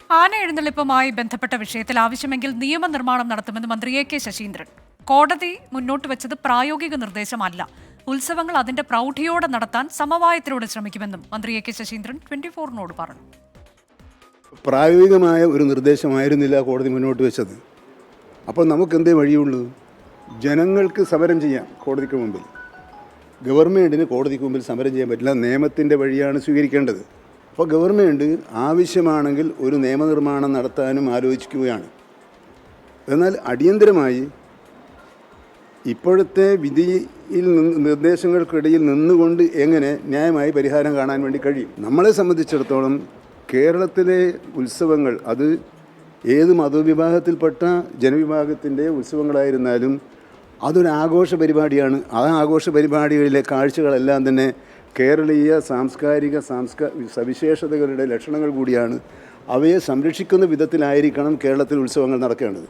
ആന എഴുന്നള്ളിപ്പുമായി ബന്ധപ്പെട്ട വിഷയത്തിൽ ആവശ്യമെങ്കിൽ നിയമനിർമ്മാണം നടത്തുമെന്ന് മന്ത്രി എ.കെ. ശശീന്ദ്രൻ. കോടതി മുന്നോട്ട് വെച്ചത് പ്രായോഗിക നിർദ്ദേശമല്ല. ഉത്സവങ്ങൾ അതിന്റെ പ്രൗഢിയോടെ നടത്താൻ സമവായത്തിലൂടെ ശ്രമിക്കുമെന്നും മന്ത്രി എ.കെ. ശശീന്ദ്രൻ 24-നോട് പറഞ്ഞു. പ്രായോഗികമായ ഒരു നിർദ്ദേശമായിരുന്നില്ല കോടതി മുന്നോട്ട് വെച്ചത്. അപ്പോൾ നമുക്കെന്തേ വഴിയുള്ളൂ? ജനങ്ങൾക്ക് സമരം ചെയ്യാം കോടതിക്ക് മുമ്പിൽ. ഗവൺമെൻറ്റിന് കോടതിക്ക് മുമ്പിൽ സമരം ചെയ്യാൻ പറ്റില്ല. നിയമത്തിൻ്റെ വഴിയാണ് സ്വീകരിക്കേണ്ടത്. അപ്പോൾ ഗവൺമെൻറ് ആവശ്യമാണെങ്കിൽ ഒരു നിയമനിർമ്മാണം നടത്താനും ആലോചിക്കുകയാണ്. എന്നാൽ അടിയന്തരമായി ഇപ്പോഴത്തെ വിധിയിൽ നിർദ്ദേശങ്ങൾക്കിടയിൽ നിന്നുകൊണ്ട് എങ്ങനെ ന്യായമായി പരിഹാരം കാണാൻ വേണ്ടി കഴിയും? നമ്മളെ സംബന്ധിച്ചിടത്തോളം കേരളത്തിലെ ഉത്സവങ്ങൾ അത് ഏത് മതവിഭാഗത്തിൽപ്പെട്ട ജനവിഭാഗത്തിൻ്റെ ഉത്സവങ്ങളായിരുന്നാലും അതൊരു ആഘോഷ പരിപാടിയാണ്. ആ ആഘോഷ പരിപാടികളിലെ കാഴ്ചകളെല്ലാം തന്നെ കേരളീയ സാംസ്കാരിക സവിശേഷതകളുടെ ലക്ഷണങ്ങൾ കൂടിയാണ്. അവയെ സംരക്ഷിക്കുന്ന വിധത്തിലായിരിക്കണം കേരളത്തിൽ ഉത്സവങ്ങൾ നടക്കേണ്ടത്.